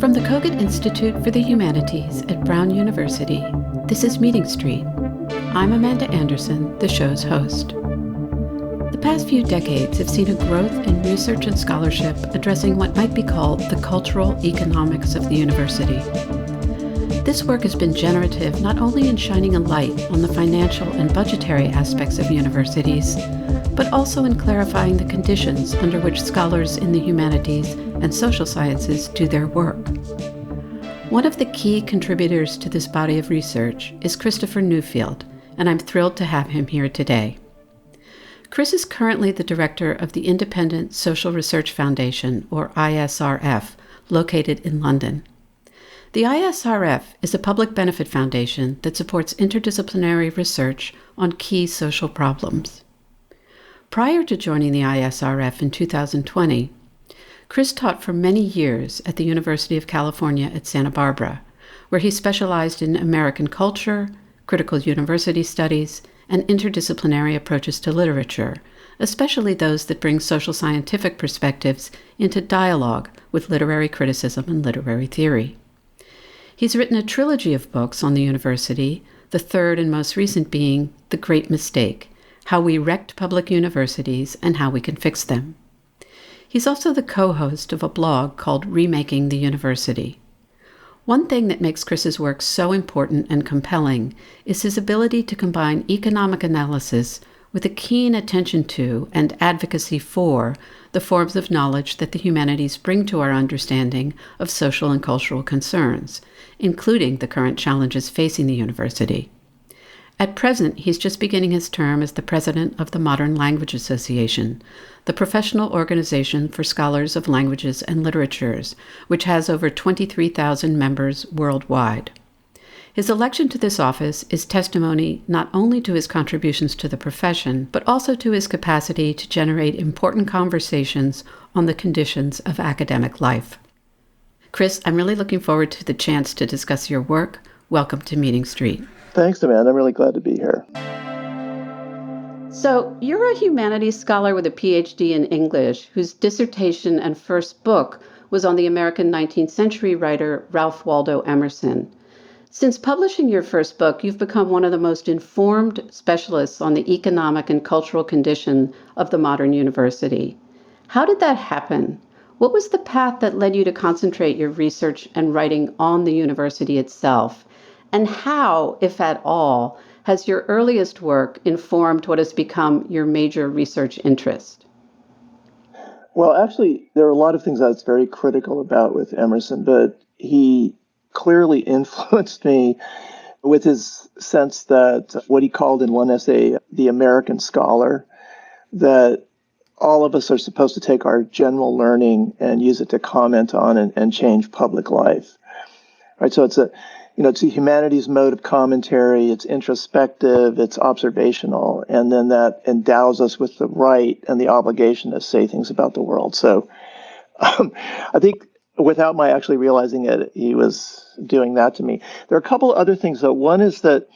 From the Kogut Institute for the Humanities at Brown University, this is Meeting Street. I'm Amanda Anderson, the show's host. The past few decades have seen a growth in research and scholarship addressing what might be called the cultural economics of the university. This work has been generative not only in shining a light on the financial and budgetary aspects of universities, but also in clarifying the conditions under which scholars in the humanities and social sciences do their work. One of the key contributors to this body of research is Christopher Newfield, and I'm thrilled to have him here today. Chris is currently the director of the Independent Social Research Foundation, or ISRF, located in London. The ISRF is a public benefit foundation that supports interdisciplinary research on key social problems. Prior to joining the ISRF in 2020, Chris taught for many years at the University of California at Santa Barbara, where he specialized in American culture, critical university studies, and interdisciplinary approaches to literature, especially those that bring social scientific perspectives into dialogue with literary criticism and literary theory. He's written a trilogy of books on the university, the third and most recent being The Great Mistake: How We Wrecked Public Universities and How We Can Fix Them. He's also the co-host of a blog called Remaking the University. One thing that makes Chris's work so important and compelling is his ability to combine economic analysis with a keen attention to and advocacy for the forms of knowledge that the humanities bring to our understanding of social and cultural concerns, including the current challenges facing the university. At present, he's just beginning his term as the president of the Modern Language Association, the professional organization for scholars of languages and literatures, which has over 23,000 members worldwide. His election to this office is testimony not only to his contributions to the profession, but also to his capacity to generate important conversations on the conditions of academic life. Chris, I'm really looking forward to the chance to discuss your work. Welcome to Meeting Street. Thanks, Amanda. I'm really glad to be here. So, you're a humanities scholar with a PhD in English, whose dissertation and first book was on the American 19th century writer Ralph Waldo Emerson. Since publishing your first book, you've become one of the most informed specialists on the economic and cultural condition of the modern university. How did that happen? What was the path that led you to concentrate your research and writing on the university itself? And how, if at all, has your earliest work informed what has become your major research interest? Well, actually, there are a lot of things I was very critical about with Emerson, but he clearly influenced me with his sense that what he called in one essay, the American scholar, that all of us are supposed to take our general learning and use it to comment on and change public life. Right? So it's a humanities mode of commentary, it's introspective, it's observational, and then that endows us with the right and the obligation to say things about the world. So I think without my actually realizing it, he was doing that to me. There are a couple of other things, though. One is that,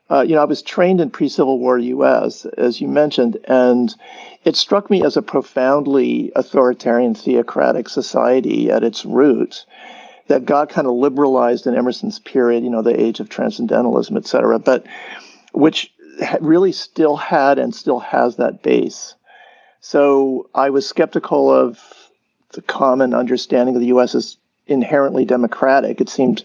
I was trained in pre-Civil War U.S., as you mentioned, and it struck me as a profoundly authoritarian, theocratic society at its root that got kind of liberalized in Emerson's period, the age of transcendentalism, et cetera, but which really still had and still has that base. So I was skeptical of the common understanding of the U.S. as inherently democratic. It seemed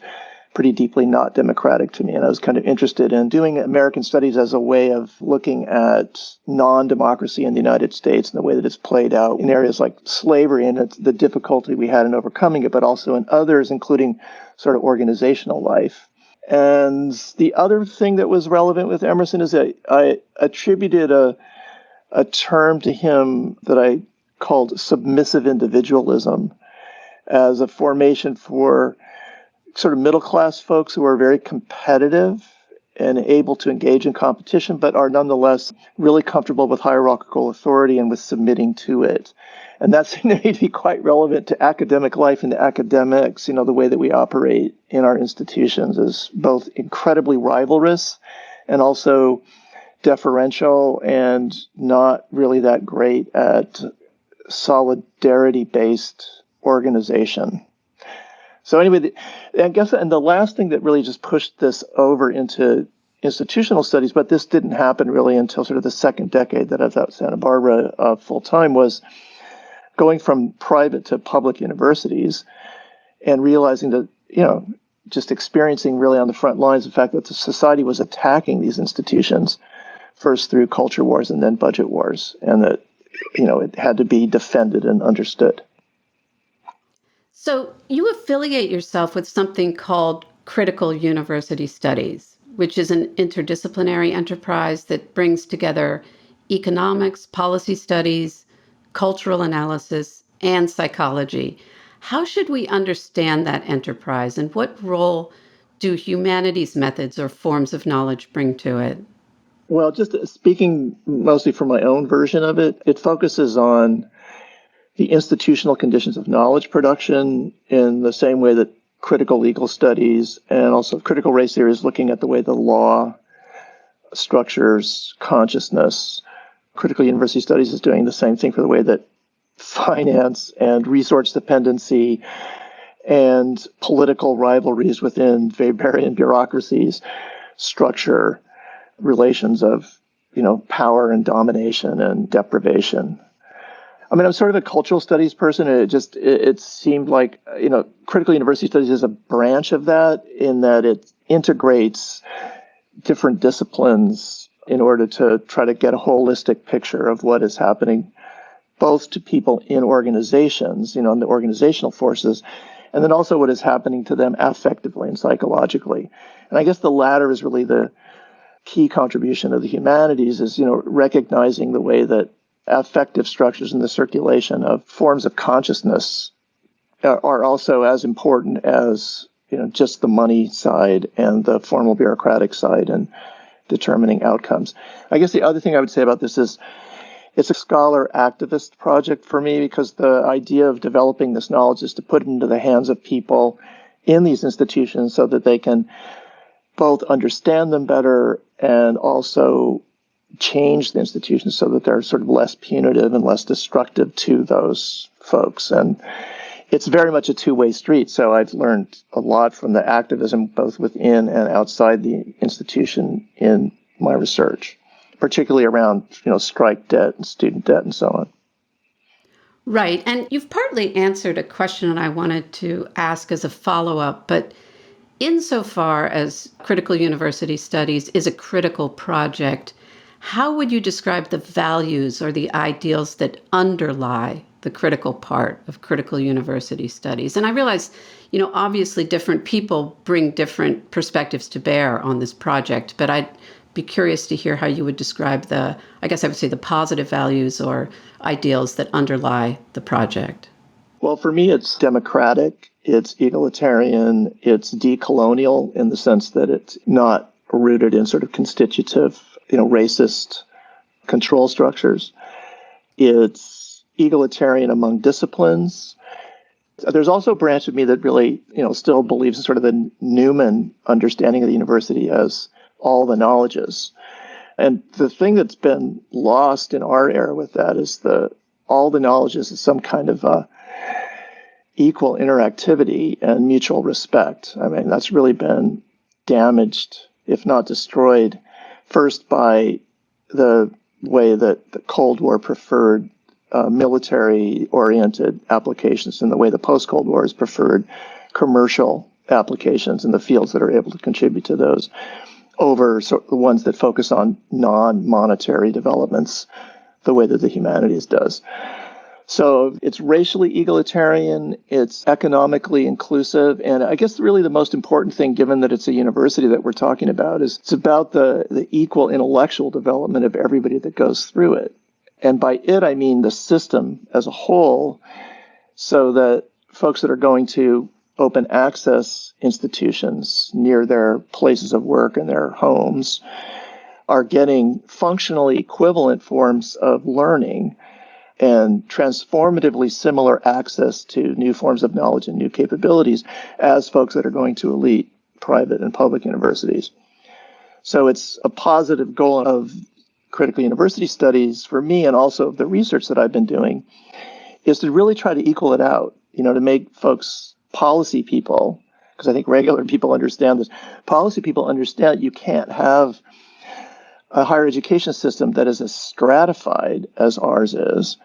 pretty deeply not democratic to me, and I was kind of interested in doing American studies as a way of looking at non-democracy in the United States and the way that it's played out in areas like slavery and the difficulty we had in overcoming it, but also in others, including sort of organizational life. And the other thing that was relevant with Emerson is that I attributed a term to him that I called submissive individualism as a formation for sort of middle-class folks who are very competitive and able to engage in competition, but are nonetheless really comfortable with hierarchical authority and with submitting to it. And that seemed to me to be quite relevant to academic life and to academics. The way that we operate in our institutions is both incredibly rivalrous and also deferential and not really that great at solidarity-based organization. So anyway, I guess, and the last thing that really just pushed this over into institutional studies, but this didn't happen really until sort of the second decade that I was at Santa Barbara full time, was going from private to public universities and realizing that, just experiencing really on the front lines the fact that the society was attacking these institutions first through culture wars and then budget wars, and that, it had to be defended and understood. So you affiliate yourself with something called Critical University Studies, which is an interdisciplinary enterprise that brings together economics, policy studies, cultural analysis, and psychology. How should we understand that enterprise, and what role do humanities methods or forms of knowledge bring to it? Well, just speaking mostly from my own version of it, it focuses on the institutional conditions of knowledge production in the same way that critical legal studies and also critical race theory is looking at the way the law structures consciousness. Critical university studies is doing the same thing for the way that finance and resource dependency and political rivalries within Weberian bureaucracies structure relations of, power and domination and deprivation. I mean, I'm sort of a cultural studies person, and it seemed like, critical university studies is a branch of that, in that it integrates different disciplines in order to try to get a holistic picture of what is happening, both to people in organizations, and the organizational forces, and then also what is happening to them affectively and psychologically. And I guess the latter is really the key contribution of the humanities, is, recognizing the way that affective structures in the circulation of forms of consciousness are also as important as, just the money side and the formal bureaucratic side and determining outcomes. I guess the other thing I would say about this is it's a scholar-activist project for me, because the idea of developing this knowledge is to put it into the hands of people in these institutions so that they can both understand them better and also change the institutions so that they're sort of less punitive and less destructive to those folks. And it's very much a two-way street. So I've learned a lot from the activism, both within and outside the institution, in my research, particularly around, strike debt and student debt and so on. Right. And you've partly answered a question I wanted to ask as a follow-up, but insofar as Critical University Studies is a critical project, how would you describe the values or the ideals that underlie the critical part of Critical University Studies? And I realize, obviously different people bring different perspectives to bear on this project, but I'd be curious to hear how you would describe the positive values or ideals that underlie the project. Well, for me, it's democratic, it's egalitarian, it's decolonial in the sense that it's not rooted in sort of constitutive, racist control structures. It's egalitarian among disciplines. There's also a branch of me that really, still believes in sort of the Newman understanding of the university as all the knowledges. And the thing that's been lost in our era with that is all the knowledges is some kind of equal interactivity and mutual respect. I mean, that's really been damaged, if not destroyed, first by the way that the Cold War preferred military-oriented applications, and the way the post-Cold War has preferred commercial applications in the fields that are able to contribute to those over the ones that focus on non-monetary developments, the way that the humanities does. So it's racially egalitarian, it's economically inclusive, and I guess really the most important thing, given that it's a university that we're talking about, is it's about the equal intellectual development of everybody that goes through it. And by it, I mean the system as a whole, so that folks that are going to open access institutions near their places of work and their homes are getting functionally equivalent forms of learning and transformatively similar access to new forms of knowledge and new capabilities as folks that are going to elite private and public universities. So it's a positive goal of critical university studies for me, and also the research that I've been doing, is to really try to equal it out, to make folks policy people, because I think regular people understand this, policy people understand you can't have a higher education system that is as stratified as ours is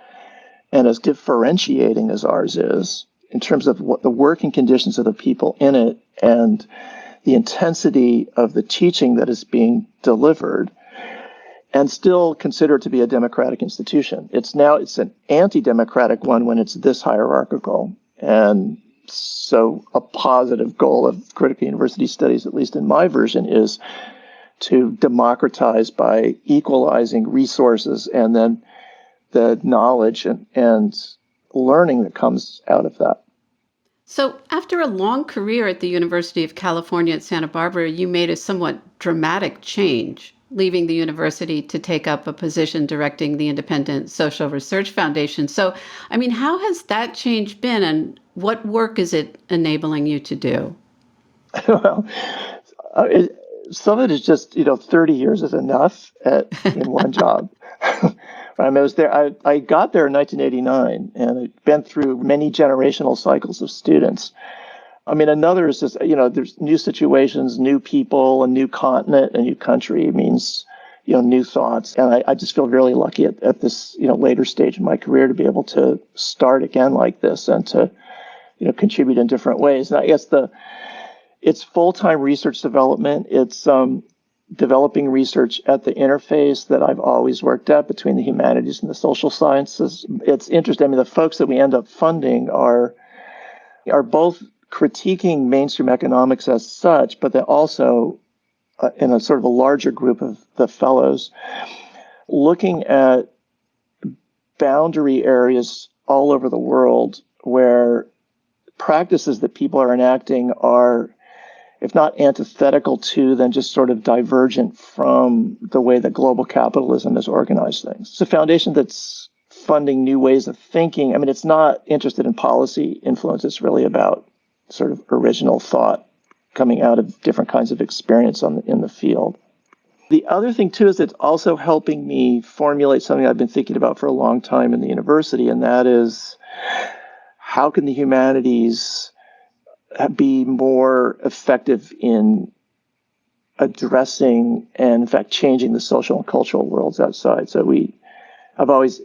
and as differentiating as ours is in terms of what the working conditions of the people in it and the intensity of the teaching that is being delivered, and still consider it to be a democratic institution. It's an anti-democratic one when it's this hierarchical. And so a positive goal of critical university studies, at least in my version, is to democratize by equalizing resources and then the knowledge and learning that comes out of that. So after a long career at the University of California at Santa Barbara, you made a somewhat dramatic change, leaving the university to take up a position directing the Independent Social Research Foundation. So, how has that change been, and what work is it enabling you to do? Well, some of it is just, 30 years is enough in one job. I was there. I got there in 1989, and I've been through many generational cycles of students. Another is just, there's new situations, new people, a new continent, a new country. It means, new thoughts. And I just feel really lucky at this, later stage in my career to be able to start again like this and to, contribute in different ways. And I guess it's full-time research development. It's developing research at the interface that I've always worked at between the humanities and the social sciences. It's interesting. The folks that we end up funding are both critiquing mainstream economics as such, but they're also in a sort of a larger group of the fellows looking at boundary areas all over the world where practices that people are enacting are, if not antithetical to, then just sort of divergent from the way that global capitalism has organized things. It's a foundation that's funding new ways of thinking. It's not interested in policy influence. It's really about sort of original thought coming out of different kinds of experience in the field. The other thing, too, is it's also helping me formulate something I've been thinking about for a long time in the university, and that is, how can the humanities be more effective in addressing and, in fact, changing the social and cultural worlds outside? So I've always,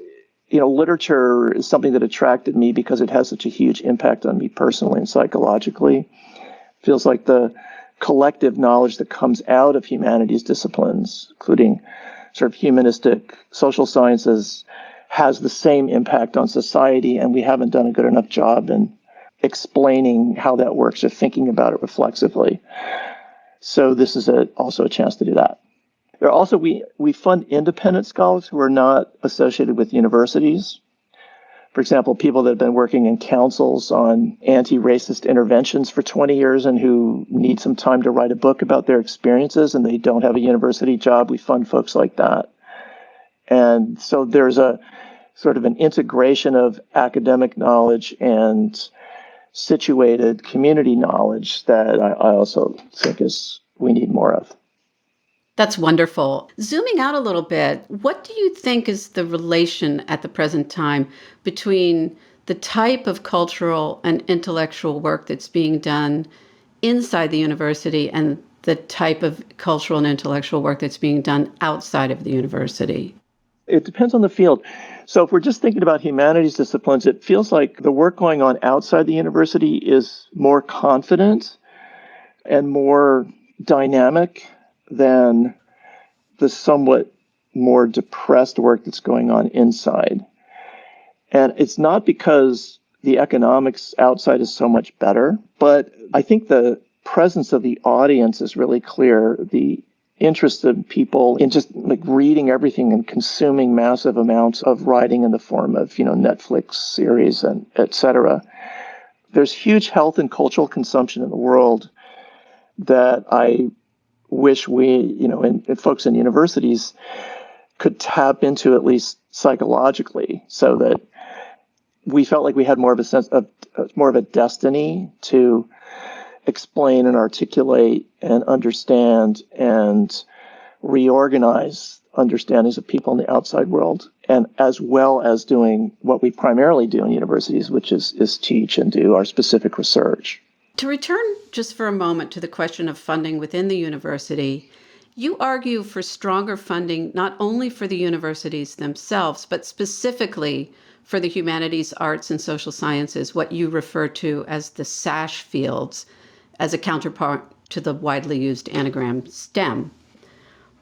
literature is something that attracted me because it has such a huge impact on me personally and psychologically. It feels like the collective knowledge that comes out of humanities disciplines, including sort of humanistic social sciences, has the same impact on society, and we haven't done a good enough job in explaining how that works or thinking about it reflexively. So this is also a chance to do that. There are also, we fund independent scholars who are not associated with universities. For example, people that have been working in councils on anti-racist interventions for 20 years and who need some time to write a book about their experiences and they don't have a university job. We fund folks like that. And so there's a sort of an integration of academic knowledge and situated community knowledge that I also think we need more of. That's wonderful. Zooming out a little bit, what do you think is the relation at the present time between the type of cultural and intellectual work that's being done inside the university and the type of cultural and intellectual work that's being done outside of the university? It depends on the field. So if we're just thinking about humanities disciplines, it feels like the work going on outside the university is more confident and more dynamic than the somewhat more depressed work that's going on inside. And it's not because the economics outside is so much better, but I think the presence of the audience is really clear. The interest of people in just like reading everything and consuming massive amounts of writing in the form of, Netflix series and et cetera. There's huge health and cultural consumption in the world that I wish we, and folks in universities could tap into, at least psychologically, so that we felt like we had more of a sense of more of a destiny to explain and articulate and understand and reorganize understandings of people in the outside world, and as well as doing what we primarily do in universities, which is teach and do our specific research. To return just for a moment to the question of funding within the university, you argue for stronger funding not only for the universities themselves, but specifically for the humanities, arts, and social sciences, what you refer to as the SASH fields, as a counterpart to the widely used anagram STEM.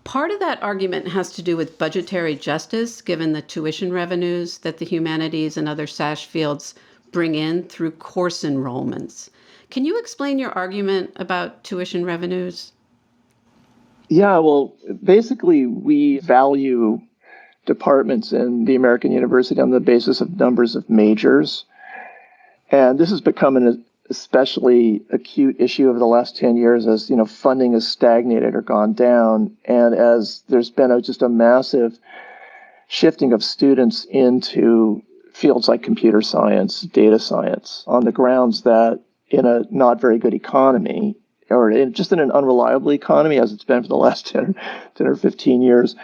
Part of that argument has to do with budgetary justice, given the tuition revenues that the humanities and other SASH fields bring in through course enrollments. Can you explain your argument about tuition revenues? Yeah, well, basically, we value departments in the American university on the basis of numbers of majors. And this has become an especially acute issue over the last 10 years as, funding has stagnated or gone down. And as there's been just a massive shifting of students into fields like computer science, data science, on the grounds that in a not very good economy, or just in an unreliable economy, as it's been for the last 10 or 15 years,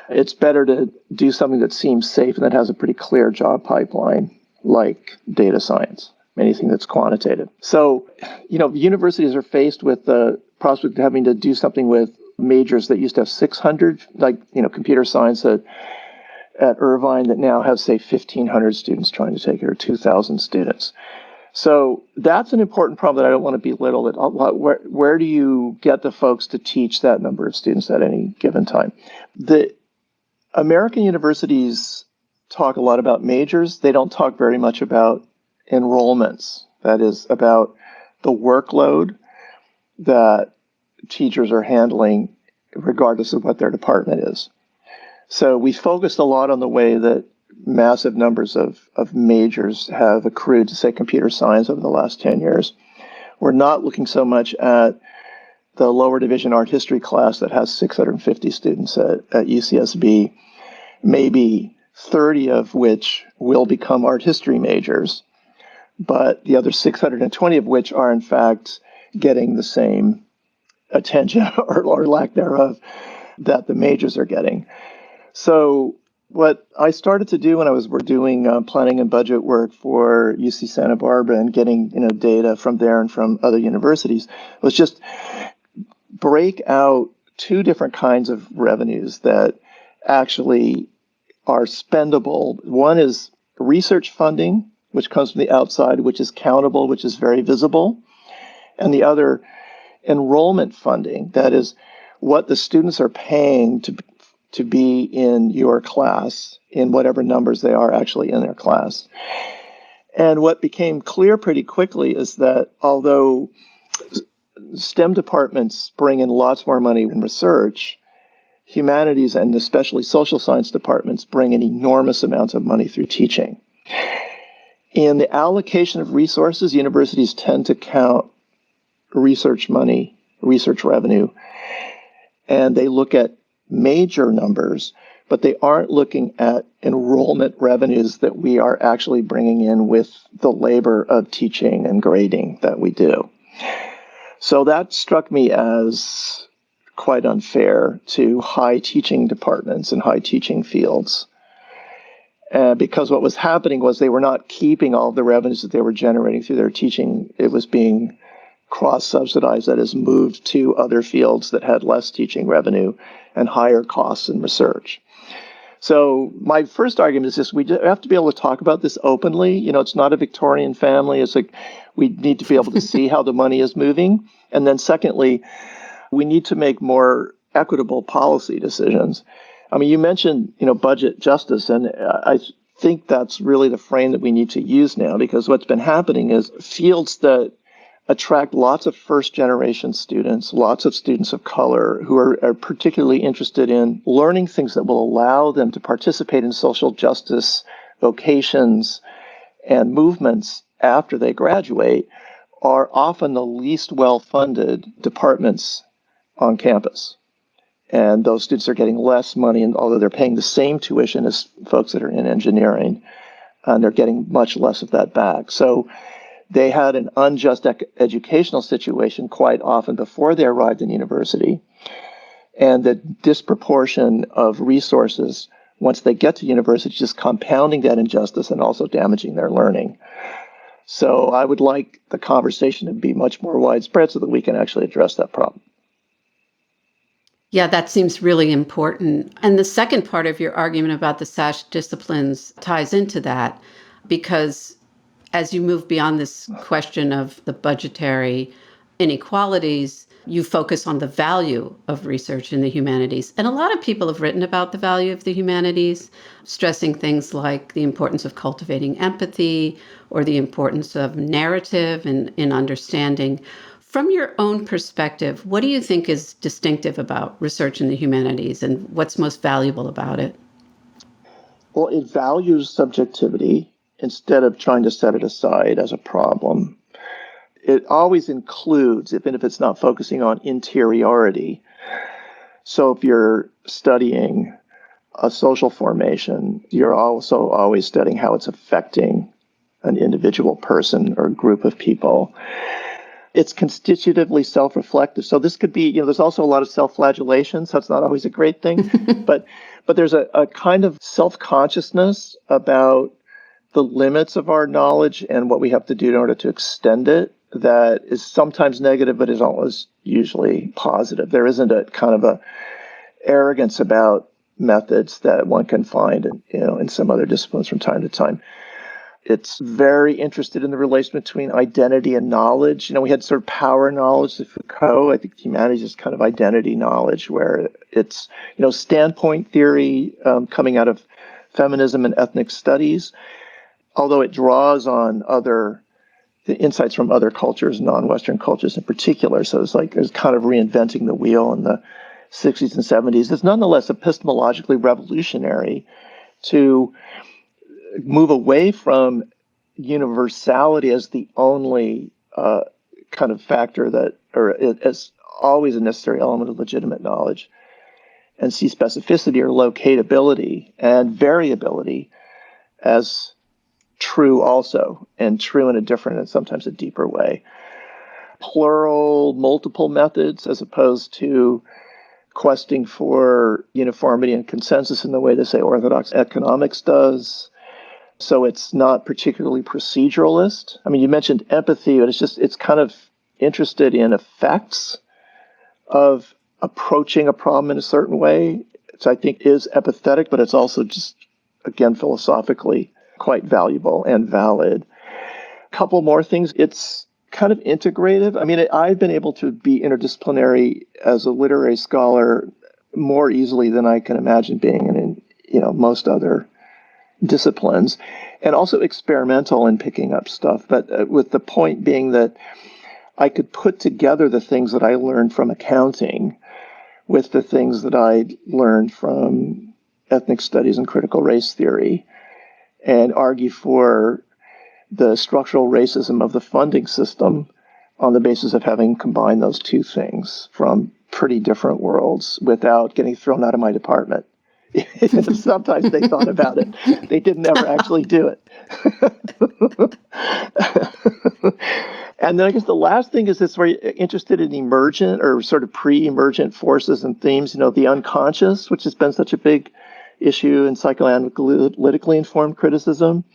it's better to do something that seems safe and that has a pretty clear job pipeline, like data science, anything that's quantitative. So, universities are faced with the prospect of having to do something with majors that used to have 600, like, computer science at Irvine that now has, say, 1,500 students trying to take it, or 2,000 students. So that's an important problem that I don't want to belittle. Where do you get the folks to teach that number of students at any given time? The American universities talk a lot about majors. They don't talk very much about enrollments. That is, about the workload that teachers are handling regardless of what their department is. So we focused a lot on the way that massive numbers of majors have accrued to, say, computer science over the last 10 years. We're not looking so much at the lower division art history class that has 650 students at UCSB, maybe 30 of which will become art history majors, but the other 620 of which are, in fact, getting the same attention or lack thereof that the majors are getting. So what I started to do when I was doing planning and budget work for UC Santa Barbara and getting data from there and from other universities was just break out two different kinds of revenues that actually are spendable. One is research funding, which comes from the outside, which is countable, which is very visible, and the other enrollment funding, that is what the students are paying to be in your class, in whatever numbers they are actually in their class. And what became clear pretty quickly is that although STEM departments bring in lots more money in research, humanities and especially social science departments bring in enormous amounts of money through teaching. In the allocation of resources, universities tend to count research money, research revenue, and they look at major numbers, but they aren't looking at enrollment revenues that we are actually bringing in with the labor of teaching and grading that we do. So that struck me as quite unfair to high teaching departments and high teaching fields. Because what was happening was they were not keeping all of the revenues that they were generating through their teaching. It was being cross-subsidized, that is, moved to other fields that had less teaching revenue and higher costs in research. So my first argument is this: we have to be able to talk about this openly. It's not a Victorian family. It's like we need to be able to see how the money is moving. And then secondly, we need to make more equitable policy decisions. I mean, you mentioned, budget justice, and I think that's really the frame that we need to use now, because what's been happening is fields that attract lots of first-generation students, lots of students of color who are particularly interested in learning things that will allow them to participate in social justice vocations and movements after they graduate, are often the least well-funded departments on campus. And those students are getting less money, and although they're paying the same tuition as folks that are in engineering, and they're getting much less of that back. So they had an unjust educational situation quite often before they arrived in university. and the disproportion of resources once they get to university, just compounding that injustice and also damaging their learning. So I would like the conversation to be much more widespread so that we can actually address that problem. Yeah, that seems really important. And the second part of your argument about the SASH disciplines ties into that, because as you move beyond this question of the budgetary inequalities, you focus on the value of research in the humanities. And a lot of people have written about the value of the humanities, stressing things like the importance of cultivating empathy or the importance of narrative and in understanding. From your own perspective, what do you think is distinctive about research in the humanities and what's most valuable about it? Well, it values subjectivity instead of trying to set it aside as a problem. It always includes, even if it's not focusing on interiority. So if you're studying a social formation, you're also always studying how it's affecting an individual person or group of people. It's constitutively self-reflective. So this could be, there's also a lot of self-flagellation, so it's not always a great thing. but there's a kind of self-consciousness about the limits of our knowledge and what we have to do in order to extend it that is sometimes negative, but is always usually positive. There isn't a kind of a arrogance about methods that one can find in some other disciplines from time to time. It's very interested in the relation between identity and knowledge. We had sort of power knowledge of Foucault. I think humanities is kind of identity knowledge, where it's, standpoint theory coming out of feminism and ethnic studies, although it draws on the insights from other cultures, non-Western cultures in particular. So it's kind of reinventing the wheel in the 60s and 70s. It's nonetheless epistemologically revolutionary to move away from universality as the only kind of factor or as always a necessary element of legitimate knowledge, and see specificity or locatability and variability as true also, and true in a different and sometimes a deeper way. Plural, multiple methods, as opposed to questing for uniformity and consensus in the way that, say, orthodox economics does. So it's not particularly proceduralist. You mentioned empathy, but it's kind of interested in effects of approaching a problem in a certain way. So I think is empathetic, but it's also just, again, philosophically quite valuable and valid. A couple more things. It's kind of integrative. I've been able to be interdisciplinary as a literary scholar more easily than I can imagine being in most other disciplines, and also experimental in picking up stuff. But with the point being that I could put together the things that I learned from accounting with the things that I learned from ethnic studies and critical race theory, and argue for the structural racism of the funding system on the basis of having combined those two things from pretty different worlds without getting thrown out of my department. Sometimes they thought about it. They didn't ever actually do it. And then I guess the last thing is it's very interested in emergent or sort of pre-emergent forces and themes, the unconscious, which has been such a big issue in psychoanalytically informed criticism.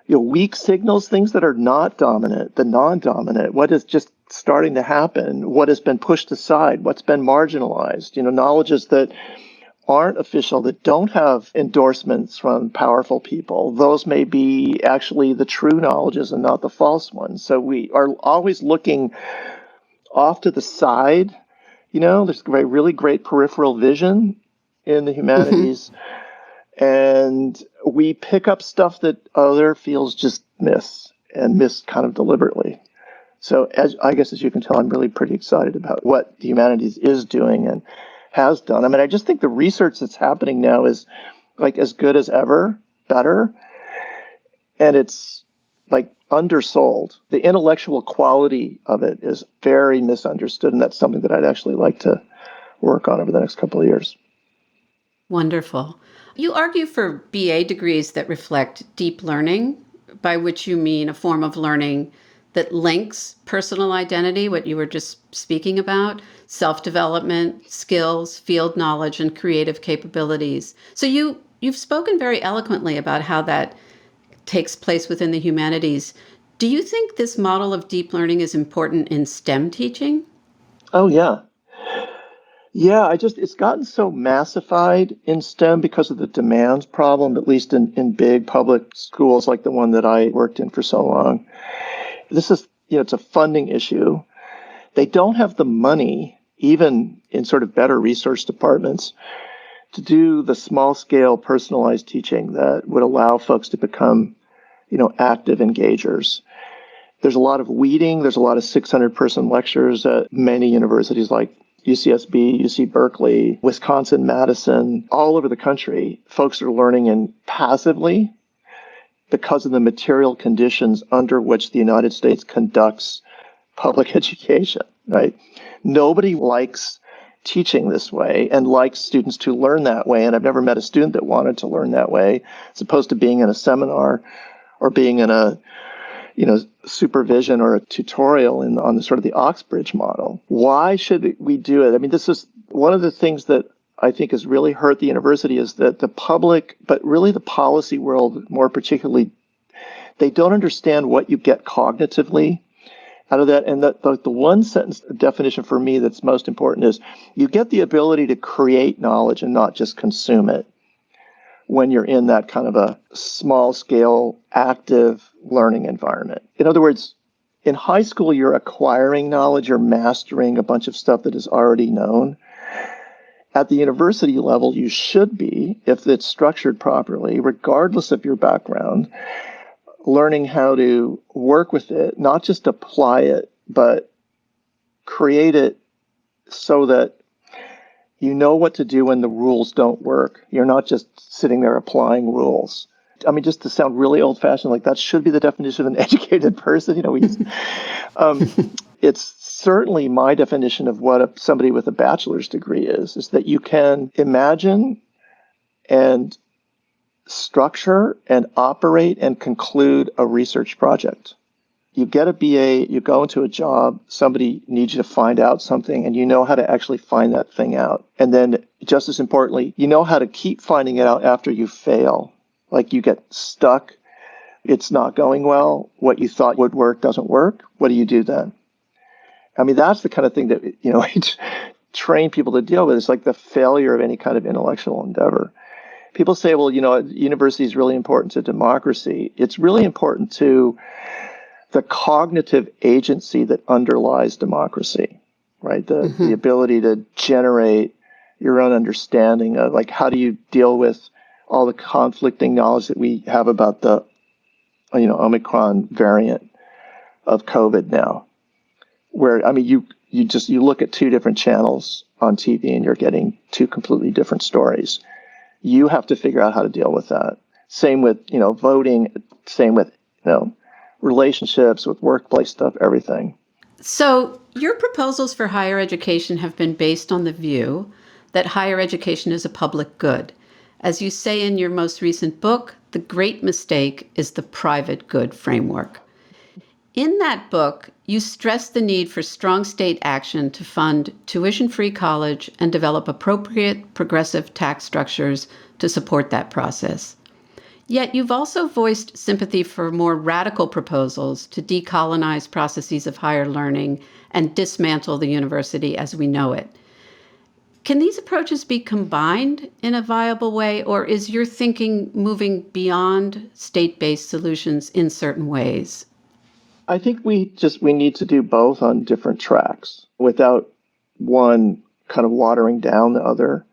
Weak signals, things that are not dominant, the non-dominant, what is just starting to happen, what has been pushed aside, what's been marginalized, knowledges that aren't official, that don't have endorsements from powerful people. Those may be actually the true knowledges and not the false ones. So we are always looking off to the side. There's really great peripheral vision in the humanities. And we pick up stuff that other fields just miss kind of deliberately. So as you can tell, I'm really pretty excited about what the humanities is doing and has done. I just think the research that's happening now is as good as ever, better. And it's undersold. The intellectual quality of it is very misunderstood. And that's something that I'd actually like to work on over the next couple of years. Wonderful. You argue for BA degrees that reflect deep learning, by which you mean a form of learning that links personal identity, what you were just speaking about, self-development, skills, field knowledge, and creative capabilities. So you've spoken very eloquently about how that takes place within the humanities. Do you think this model of deep learning is important in STEM teaching? Oh, yeah. Yeah, it's gotten so massified in STEM because of the demands problem, at least in big public schools like the one that I worked in for so long. This is, it's a funding issue. They don't have the money, even in sort of better research departments, to do the small scale personalized teaching that would allow folks to become, active engagers. There's a lot of weeding. There's a lot of 600-person lectures at many universities like UCSB, UC Berkeley, Wisconsin, Madison, all over the country. Folks are learning in passively because of the material conditions under which the United States conducts public education, right? Nobody likes teaching this way and likes students to learn that way. And I've never met a student that wanted to learn that way, as opposed to being in a seminar or being in a supervision or a tutorial on the sort of the Oxbridge model. Why should we do it? I mean, this is one of the things that I think has really hurt the university is that the public, but really the policy world more particularly, they don't understand what you get cognitively out of that. And the one sentence definition for me that's most important is you get the ability to create knowledge and not just consume it when you're in that kind of a small scale, active learning environment. In other words, in high school, you're acquiring knowledge, you're mastering a bunch of stuff that is already known. At the university level, you should be, if it's structured properly, regardless of your background, learning how to work with it, not just apply it, but create it so that you know what to do when the rules don't work. You're not just sitting there applying rules. I mean, just to sound really old-fashioned, like that should be the definition of an educated person. It's certainly my definition of what somebody with a bachelor's degree is that you can imagine and structure and operate and conclude a research project. You get a BA, you go into a job, somebody needs you to find out something, and you know how to actually find that thing out. And then, just as importantly, you know how to keep finding it out after you fail. Like you get stuck, it's not going well, what you thought would work doesn't work. What do you do then? I mean, that's the kind of thing that, I train people to deal with. It's like the failure of any kind of intellectual endeavor. People say, well, university is really important to democracy. It's really important to the cognitive agency that underlies democracy, right? The ability to generate your own understanding of like, how do you deal with all the conflicting knowledge that we have about the, Omicron variant of COVID now, where, I mean, you look at two different channels on TV and you're getting two completely different stories. You have to figure out how to deal with that. Same with, voting, same with, relationships, with workplace stuff, everything. So your proposals for higher education have been based on the view that higher education is a public good. As you say in your most recent book, the great mistake is the private good framework. In that book, you stress the need for strong state action to fund tuition-free college and develop appropriate progressive tax structures to support that process. Yet you've also voiced sympathy for more radical proposals to decolonize processes of higher learning and dismantle the university as we know it. Can these approaches be combined in a viable way, or is your thinking moving beyond state-based solutions in certain ways? I think we need to do both on different tracks without one kind of watering down the other.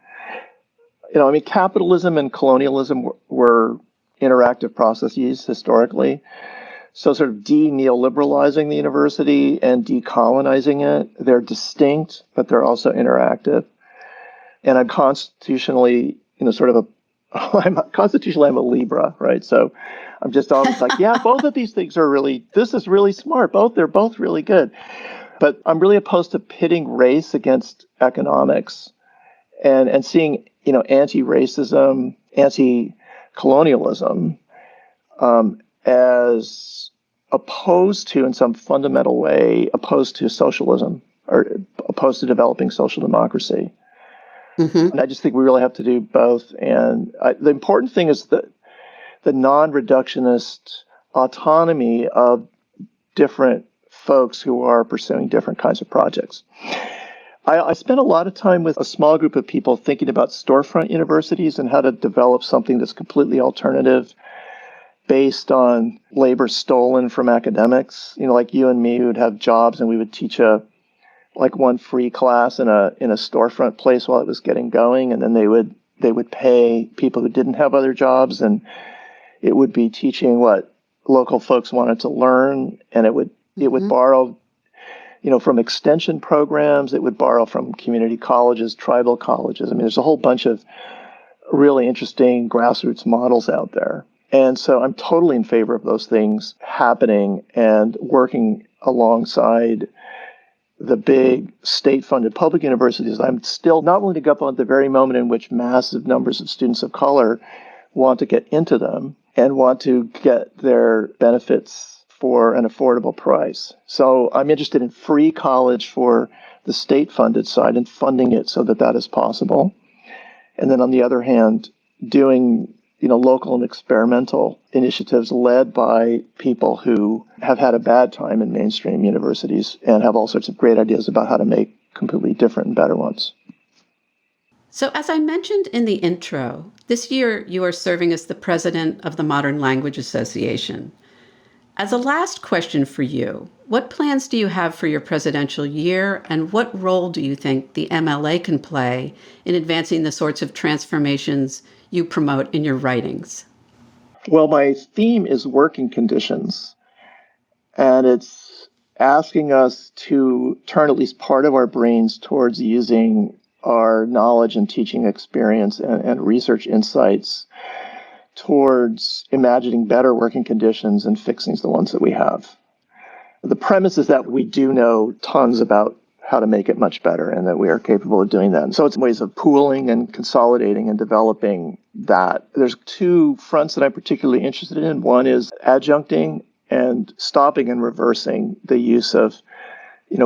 Capitalism and colonialism were interactive processes historically. So sort of de-neoliberalizing the university and decolonizing it, they're distinct, but they're also interactive. And I'm constitutionally, I'm a Libra, right? So I'm just always like, yeah, both of these things this is really smart. They're both really good. But I'm really opposed to pitting race against economics and seeing, anti-racism, anti-colonialism as opposed to, in some fundamental way, opposed to socialism or opposed to developing social democracy. Mm-hmm. And I just think we really have to do both. And the important thing is that the non-reductionist autonomy of different folks who are pursuing different kinds of projects. I spent a lot of time with a small group of people thinking about storefront universities and how to develop something that's completely alternative based on labor stolen from academics. Like you and me would have jobs and we would teach one free class in a storefront place while it was getting going, and then they would pay people who didn't have other jobs, and it would be teaching what local folks wanted to learn, and it would borrow from extension programs. It would borrow from community colleges, tribal colleges. I mean, there's a whole bunch of really interesting grassroots models out there. And so I'm totally in favor of those things happening and working alongside the big state-funded public universities. I'm still not willing to give up on the very moment in which massive numbers of students of color want to get into them and want to get their benefits for an affordable price. So I'm interested in free college for the state-funded side and funding it so that is possible. And then on the other hand, doing local and experimental initiatives led by people who have had a bad time in mainstream universities and have all sorts of great ideas about how to make completely different and better ones. So as I mentioned in the intro, this year you are serving as the president of the Modern Language Association. As a last question for you, what plans do you have for your presidential year, and what role do you think the MLA can play in advancing the sorts of transformations you promote in your writings? Well, my theme is working conditions, and it's asking us to turn at least part of our brains towards using our knowledge and teaching experience and research insights towards imagining better working conditions and fixing the ones that we have. The premise is that we do know tons about how to make it much better and that we are capable of doing that. And so it's ways of pooling and consolidating and developing that. There's two fronts that I'm particularly interested in. One is adjuncting and stopping and reversing the use of,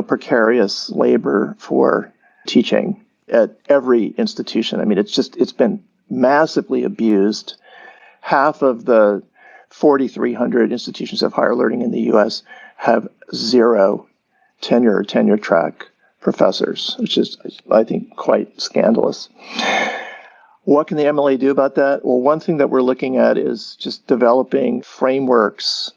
precarious labor for teaching at every institution. I mean, it's been massively abused. Half of the 4,300 institutions of higher learning in the U.S. have zero tenure or tenure track professors, which is, I think, quite scandalous. What can the MLA do about that? Well, one thing that we're looking at is just developing frameworks,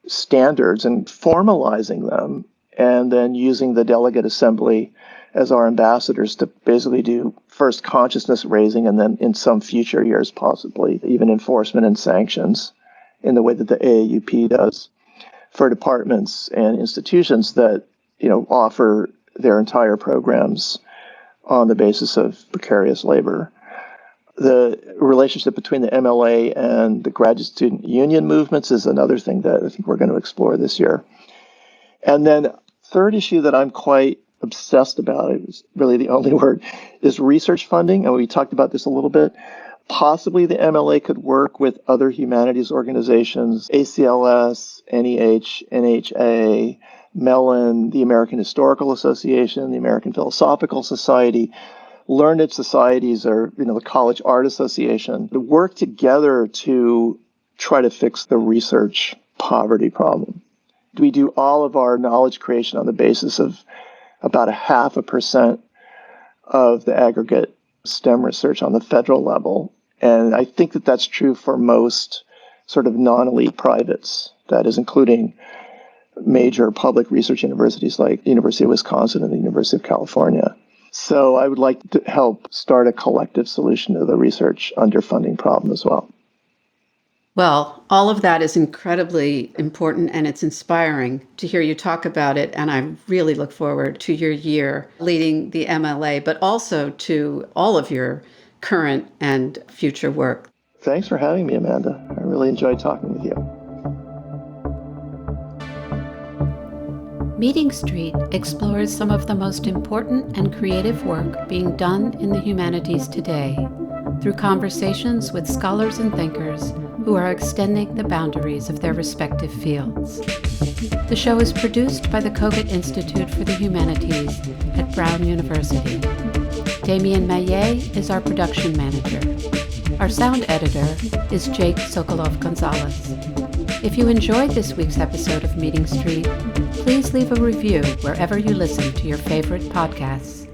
standards, and formalizing them, and then using the delegate assembly as our ambassadors to basically do first consciousness raising and then in some future years possibly even enforcement and sanctions in the way that the AAUP does for departments and institutions that offer their entire programs on the basis of precarious labor. The relationship between the MLA and the graduate student union movements is another thing that I think we're going to explore this year. And then third issue that I'm quite obsessed about, it's really the only word, is research funding. And we talked about this a little bit. Possibly the MLA could work with other humanities organizations, ACLS, NEH, NHA, Mellon, the American Historical Association, the American Philosophical Society, learned societies, or the College Art Association, to work together to try to fix the research poverty problem. We do all of our knowledge creation on the basis of about 0.5% of the aggregate STEM research on the federal level. And I think that that's true for most sort of non-elite privates, that is including major public research universities like the University of Wisconsin and the University of California. So I would like to help start a collective solution to the research underfunding problem as well. Well, all of that is incredibly important, and it's inspiring to hear you talk about it. And I really look forward to your year leading the MLA, but also to all of your current and future work. Thanks for having me, Amanda. I really enjoyed talking with you. Meeting Street explores some of the most important and creative work being done in the humanities today through conversations with scholars and thinkers who are extending the boundaries of their respective fields. The show is produced by the Kogut Institute for the Humanities at Brown University. Damien Maillet is our production manager. Our sound editor is Jake Sokolov-Gonzalez. If you enjoyed this week's episode of Meeting Street, please leave a review wherever you listen to your favorite podcasts.